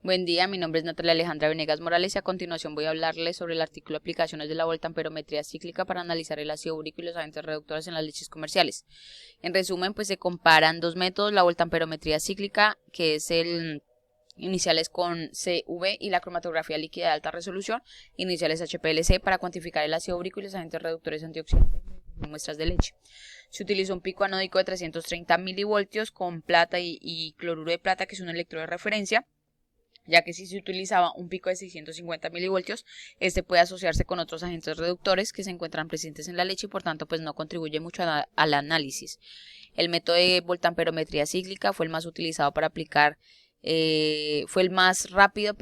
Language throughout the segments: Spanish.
Buen día, mi nombre es Natalia Alejandra Venegas Morales y a continuación voy a hablarles sobre el artículo Aplicaciones de la voltamperometría cíclica para analizar el ácido úrico y los agentes reductores en las leches comerciales. En resumen, pues se comparan dos métodos, la voltamperometría cíclica, que es el iniciales con CV y la cromatografía líquida de alta resolución, iniciales HPLC, para cuantificar el ácido úrico y los agentes reductores antioxidantes en muestras de leche. Se utilizó un pico anódico de 330 milivoltios con plata y cloruro de plata, que es un electrodo de referencia, ya que si se utilizaba un pico de 650 milivoltios, este puede asociarse con otros agentes reductores que se encuentran presentes en la leche y por tanto pues no contribuye mucho al análisis. El método de voltamperometría cíclica fue el más utilizado para aplicar, fue el más rápido,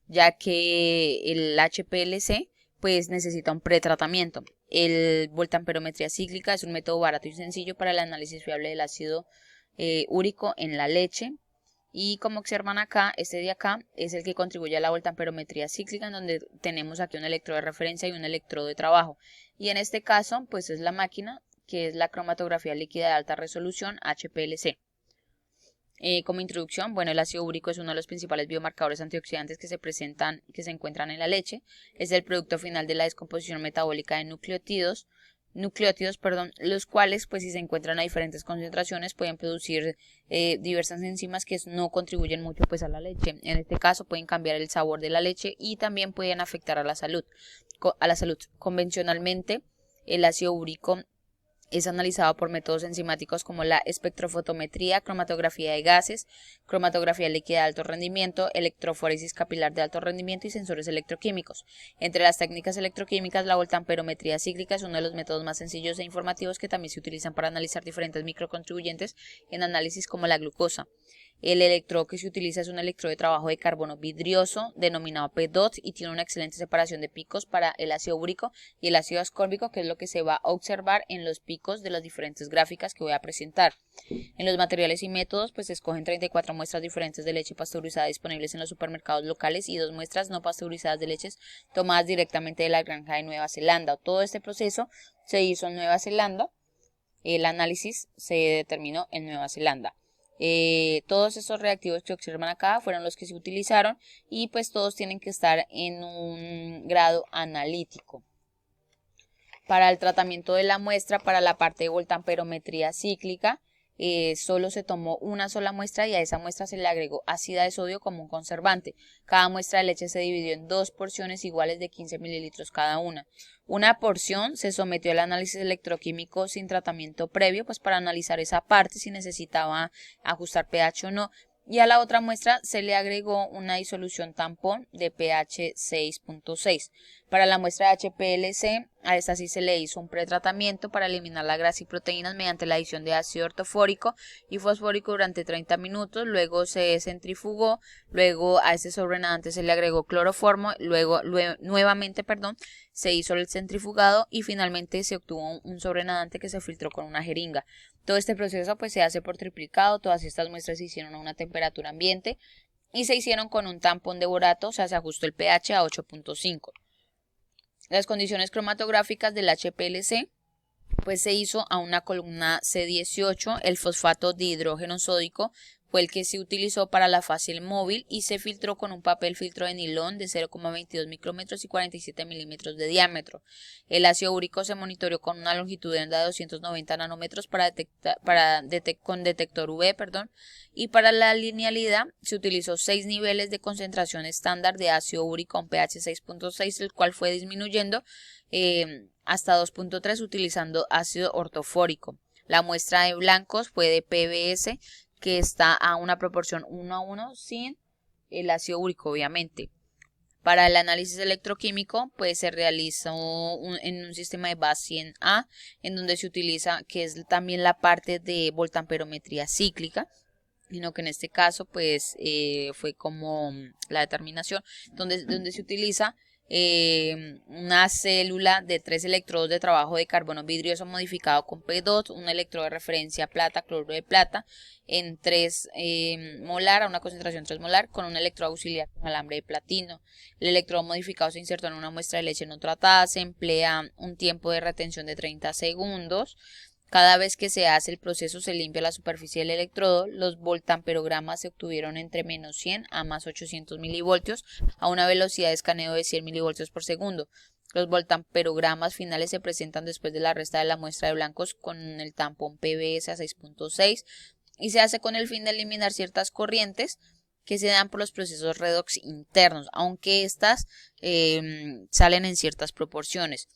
ya que el HPLC pues necesita un pretratamiento. El voltamperometría cíclica es un método barato y sencillo para el análisis fiable del ácido úrico en la leche. Y como observan acá, este de acá es el que contribuye a la voltamperometría cíclica, en donde tenemos aquí un electrodo de referencia y un electrodo de trabajo. Y en este caso, pues es la máquina, que es la cromatografía líquida de alta resolución HPLC. Como introducción, bueno, el ácido úrico es uno de los principales biomarcadores antioxidantes que se encuentran en la leche. Es el producto final de la descomposición metabólica de nucleótidos, los cuales, pues si se encuentran a diferentes concentraciones, pueden producir diversas enzimas que no contribuyen mucho pues a la leche. En este caso pueden cambiar el sabor de la leche y también pueden afectar a la salud. Convencionalmente, el ácido úrico es analizado por métodos enzimáticos como la espectrofotometría, cromatografía de gases, cromatografía líquida de alto rendimiento, electroforesis capilar de alto rendimiento y sensores electroquímicos. Entre las técnicas electroquímicas, la voltamperometría cíclica es uno de los métodos más sencillos e informativos que también se utilizan para analizar diferentes microcontribuyentes en análisis como la glucosa. El electrodo que se utiliza es un electrodo de trabajo de carbono vidrioso denominado PEDOT y tiene una excelente separación de picos para el ácido úrico y el ácido ascórbico, que es lo que se va a observar en los picos de las diferentes gráficas que voy a presentar. En los materiales y métodos, pues se escogen 34 muestras diferentes de leche pasteurizada disponibles en los supermercados locales y 2 muestras no pasteurizadas de leches tomadas directamente de la granja de Nueva Zelanda. Todo este proceso se hizo en Nueva Zelanda. El análisis se determinó en Nueva Zelanda. Todos estos reactivos que observan acá fueron los que se utilizaron y pues todos tienen que estar en un grado analítico. Para el tratamiento de la muestra, para la parte de voltamperometría cíclica, solo se tomó una sola muestra y a esa muestra se le agregó ácida de sodio como un conservante. Cada muestra de leche se dividió en 2 porciones iguales de 15 mililitros cada una. Una porción se sometió al análisis electroquímico sin tratamiento previo, pues para analizar esa parte si necesitaba ajustar pH o no. Y a la otra muestra se le agregó una disolución tampón de pH 6.6. Para la muestra de HPLC, a esta sí se le hizo un pretratamiento para eliminar la grasa y proteínas mediante la adición de ácido ortofórico y fosfórico durante 30 minutos, luego se centrifugó, luego a ese sobrenadante se le agregó cloroformo, nuevamente se hizo el centrifugado y finalmente se obtuvo un sobrenadante que se filtró con una jeringa. Todo este proceso pues se hace por triplicado. Todas estas muestras se hicieron a una temperatura ambiente y se hicieron con un tampón de borato, o sea, se ajustó el pH a 8.5. Las condiciones cromatográficas del HPLC pues se hizo a una columna C18, el fosfato de hidrógeno sódico fue el que se utilizó para la fase móvil y se filtró con un papel filtro de nilón de 0,22 micrómetros y 47 milímetros de diámetro. El ácido úrico se monitoreó con una longitud de onda de 290 nanómetros con detector UV, y para la linealidad se utilizó 6 niveles de concentración estándar de ácido úrico a un pH 6.6, el cual fue disminuyendo hasta 2.3 utilizando ácido ortofórico. La muestra de blancos fue de PBS, que está a una proporción 1:1 sin el ácido úrico, obviamente. Para el análisis electroquímico, pues se realizó en un sistema de BAS 100A, en donde se utiliza, que es también la parte de voltamperometría cíclica, sino que en este caso, pues fue como la determinación, donde se utiliza una célula de 3 electrodos de trabajo de carbono vidrioso modificado con PEDOT, un electrodo de referencia plata, cloruro de plata, en 3 molar, a una concentración 3 molar, con un electrodo auxiliar con alambre de platino. El electrodo modificado se insertó en una muestra de leche no tratada, se emplea un tiempo de retención de 30 segundos. Cada vez que se hace el proceso se limpia la superficie del electrodo. Los voltamperogramas se obtuvieron entre menos 100 a más 800 milivoltios a una velocidad de escaneo de 100 milivoltios por segundo. Los voltamperogramas finales se presentan después de la resta de la muestra de blancos con el tampón PBS a 6.6 y se hace con el fin de eliminar ciertas corrientes que se dan por los procesos redox internos, aunque estas salen en ciertas proporciones.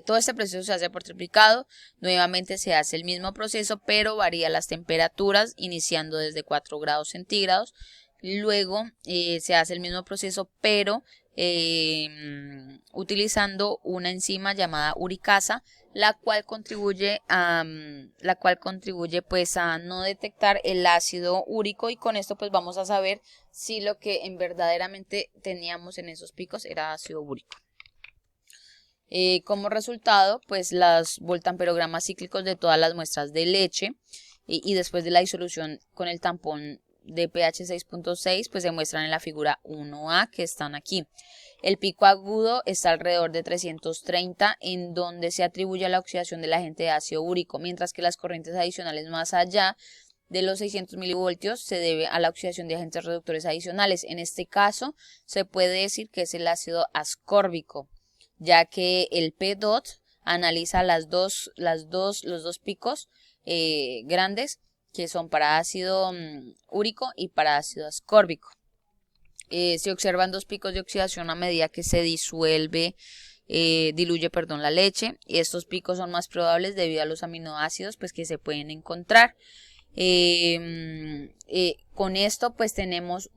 Todo este proceso se hace por triplicado. Nuevamente se hace el mismo proceso, pero varía las temperaturas, iniciando desde 4 grados centígrados. Luego se hace el mismo proceso, pero utilizando una enzima llamada uricasa, la cual contribuye pues a no detectar el ácido úrico, y con esto pues vamos a saber si lo que verdaderamente teníamos en esos picos era ácido úrico. Como resultado, pues los voltamperogramas cíclicos de todas las muestras de leche y después de la disolución con el tampón de pH 6.6, pues se muestran en la figura 1A que están aquí. El pico agudo está alrededor de 330, en donde se atribuye a la oxidación del agente de ácido úrico, mientras que las corrientes adicionales más allá de los 600 milivoltios se debe a la oxidación de agentes reductores adicionales. En este caso, se puede decir que es el ácido ascórbico, ya que el PDOT analiza los dos picos grandes, que son para ácido úrico y para ácido ascórbico. Se observan dos picos de oxidación a medida que se diluye la leche, y estos picos son más probables debido a los aminoácidos pues que se pueden encontrar. Con esto pues tenemos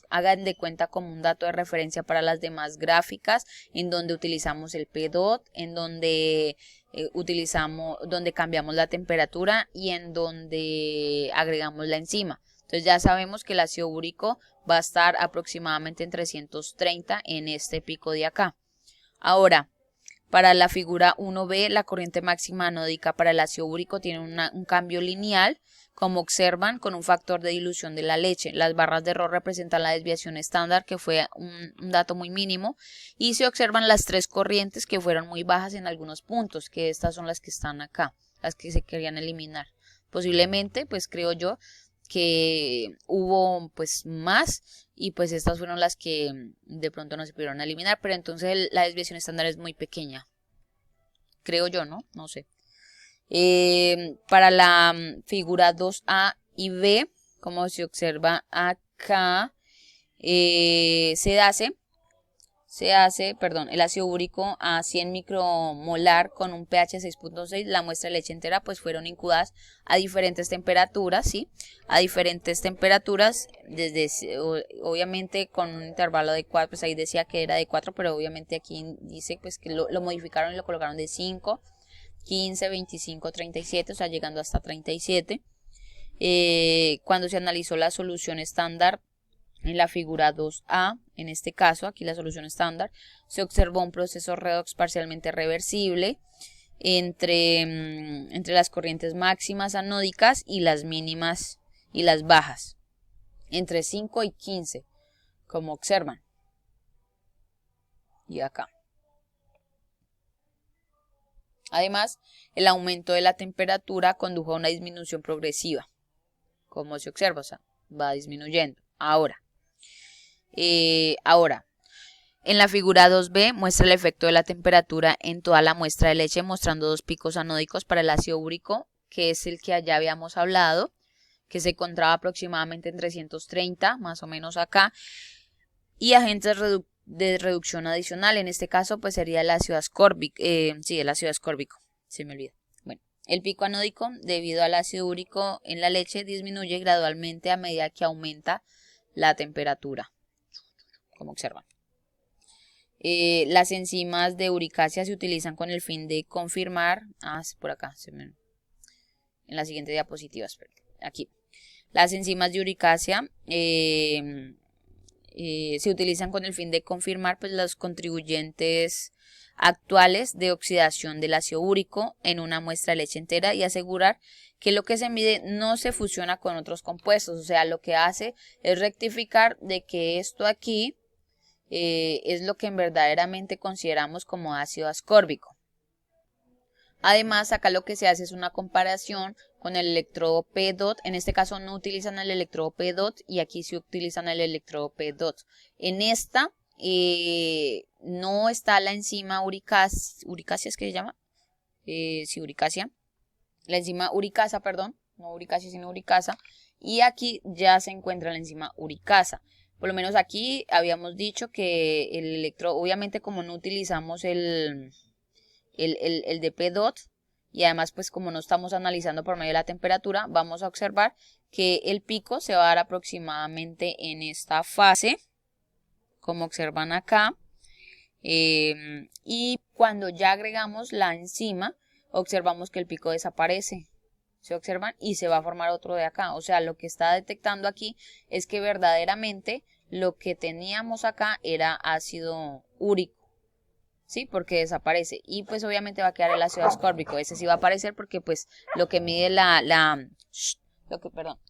hagan de cuenta como un dato de referencia para las demás gráficas, en donde utilizamos el PDOT, en donde donde cambiamos la temperatura y en donde agregamos la enzima. Entonces ya sabemos que el ácido úrico va a estar aproximadamente en 330 en este pico de acá. Ahora, para la figura 1B, la corriente máxima anódica para el ácido úrico tiene un cambio lineal, como observan, con un factor de dilución de la leche. Las barras de error representan la desviación estándar, que fue un dato muy mínimo, y se observan las tres corrientes que fueron muy bajas en algunos puntos, que estas son las que están acá, las que se querían eliminar. Posiblemente, pues creo yo, que hubo pues más, y pues estas fueron las que de pronto no se pudieron eliminar, pero entonces la desviación estándar es muy pequeña, creo yo, no sé. Para la figura 2A y B, como se observa acá, el ácido úrico a 100 micromolar con un pH 6.6, la muestra de leche entera pues fueron incubadas a diferentes temperaturas, ¿sí? A diferentes temperaturas, obviamente con un intervalo de 4, pues ahí decía que era de 4, pero obviamente aquí dice pues que lo modificaron y lo colocaron de 5, 15, 25, 37, o sea llegando hasta 37. Cuando se analizó la solución estándar, en la figura 2A, en este caso, aquí la solución estándar, se observó un proceso redox parcialmente reversible entre las corrientes máximas anódicas y las mínimas y las bajas, entre 5 y 15, como observan. Y acá. Además, el aumento de la temperatura condujo a una disminución progresiva, como se observa, o sea, va disminuyendo. Ahora, en la figura 2B muestra el efecto de la temperatura en toda la muestra de leche, mostrando dos picos anódicos para el ácido úrico, que es el que allá habíamos hablado, que se encontraba aproximadamente en 330, más o menos acá, y agentes de reducción adicional. En este caso pues sería el ácido ascórbico, el ácido ascórbico, se me olvida. Bueno, el pico anódico debido al ácido úrico en la leche disminuye gradualmente a medida que aumenta la temperatura, como observan. Las enzimas de uricasa se utilizan con el fin de confirmar, por acá, en la siguiente diapositiva, aquí. Las enzimas de uricasa se utilizan con el fin de confirmar pues, los contribuyentes actuales de oxidación del ácido úrico en una muestra de leche entera y asegurar que lo que se mide no se fusiona con otros compuestos. O sea, lo que hace es rectificar de que esto aquí es lo que verdaderamente consideramos como ácido ascórbico. Además, acá lo que se hace es una comparación con el electrodo P-DOT. En este caso no utilizan el electrodo P-DOT y aquí sí utilizan el electrodo P-DOT. En esta no está la enzima uricasa, ¿es que se llama? Sí, uricasa. La enzima uricasa, perdón, no uricasa sino uricasa. Y aquí ya se encuentra la enzima uricasa. Por lo menos aquí habíamos dicho que el electrodo, obviamente como no utilizamos el de P-DOT y además pues como no estamos analizando por medio de la temperatura, vamos a observar que el pico se va a dar aproximadamente en esta fase, como observan acá, y cuando ya agregamos la enzima, observamos que el pico desaparece. ¿Se observan? Y se va a formar otro de acá. O sea, lo que está detectando aquí es que verdaderamente lo que teníamos acá era ácido úrico. ¿Sí? Porque desaparece. Y pues obviamente va a quedar el ácido ascórbico. Ese sí va a aparecer porque pues lo que mide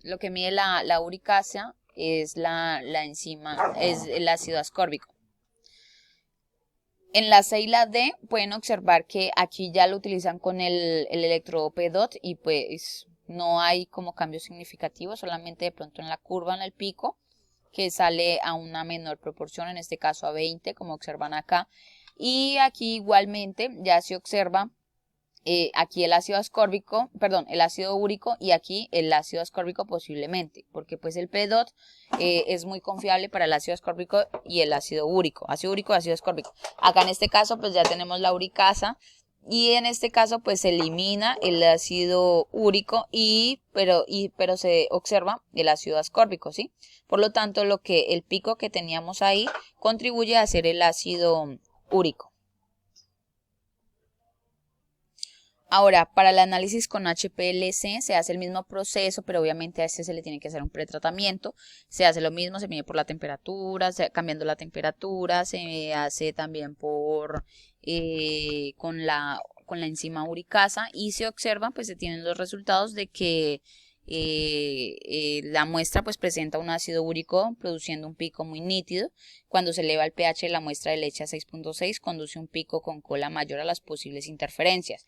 lo que mide la uricasa es la enzima, es el ácido ascórbico. En la C y la D pueden observar que aquí ya lo utilizan con el electrodo P-DOT y pues no hay como cambios significativos, solamente de pronto en la curva, en el pico, que sale a una menor proporción, en este caso a 20, como observan acá. Y aquí igualmente ya se observa aquí el ácido ascórbico, perdón, el ácido úrico y aquí el ácido ascórbico posiblemente, porque pues el P-DOT es muy confiable para el ácido ascórbico y el ácido úrico, ácido ascórbico. Acá en este caso pues ya tenemos la uricasa y en este caso pues se elimina el ácido úrico pero se observa el ácido ascórbico, ¿sí? Por lo tanto, el pico que teníamos ahí contribuye a ser el ácido úrico. Ahora, para el análisis con HPLC se hace el mismo proceso, pero obviamente a este se le tiene que hacer un pretratamiento. Se hace lo mismo, se mide por la temperatura, cambiando la temperatura, se hace también con la enzima uricasa y se observan, pues se tienen los resultados de que la muestra pues presenta un ácido úrico produciendo un pico muy nítido. Cuando se eleva el pH de la muestra de leche a 6.6 conduce un pico con cola mayor a las posibles interferencias.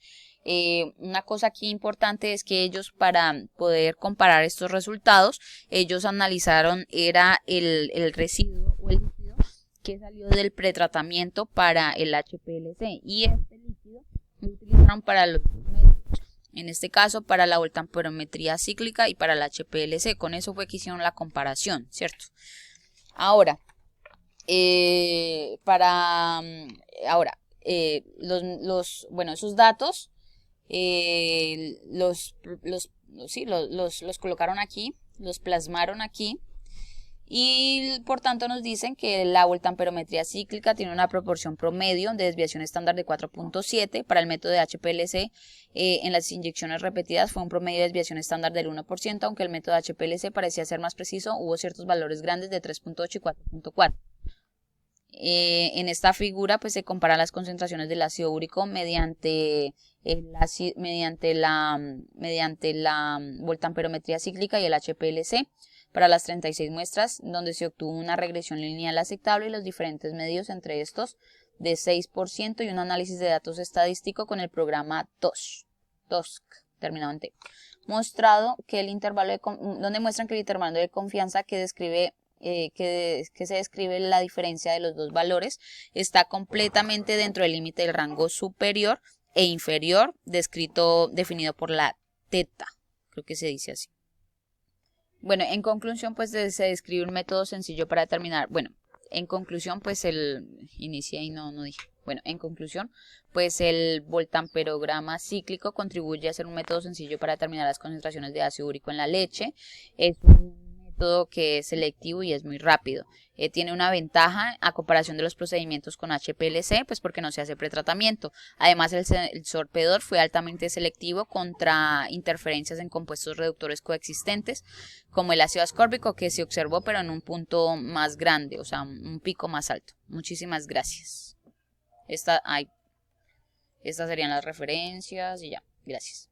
Una cosa aquí importante es que ellos, para poder comparar estos resultados, ellos analizaron era el residuo o el líquido que salió del pretratamiento para el HPLC y este líquido lo utilizaron para los métodos. En este caso para la voltamperometría cíclica y para el HPLC. Con eso fue que hicieron la comparación, ¿cierto? Ahora, esos datos los colocaron aquí, los plasmaron aquí y por tanto nos dicen que la voltamperometría cíclica tiene una proporción promedio de desviación estándar de 4.7. Para el método de HPLC en las inyecciones repetidas fue un promedio de desviación estándar del 1%, aunque el método de HPLC parecía ser más preciso, hubo ciertos valores grandes de 3.8 y 4.4. En esta figura pues se comparan las concentraciones del ácido úrico mediante la voltamperometría cíclica y el HPLC para las 36 muestras, donde se obtuvo una regresión lineal aceptable y los diferentes medios entre estos de 6% y un análisis de datos estadístico con el programa TOSC, terminado en T, mostrado que el intervalo donde muestran que el intervalo de confianza que describe que se describe la diferencia de los dos valores está completamente dentro del límite del rango superior e inferior definido por la teta, creo que se dice así. Bueno, en conclusión pues se describe un método sencillo para determinar, en conclusión pues en conclusión pues el voltamperograma cíclico contribuye a ser un método sencillo para determinar las concentraciones de ácido úrico en la leche. Es un método que es selectivo y es muy rápido. Tiene una ventaja a comparación de los procedimientos con HPLC, pues porque no se hace pretratamiento. Además, el sensor P-DOT fue altamente selectivo contra interferencias en compuestos reductores coexistentes, como el ácido ascórbico que se observó, pero en un punto más grande, o sea, un pico más alto. Muchísimas gracias. Estas serían las referencias y ya. Gracias.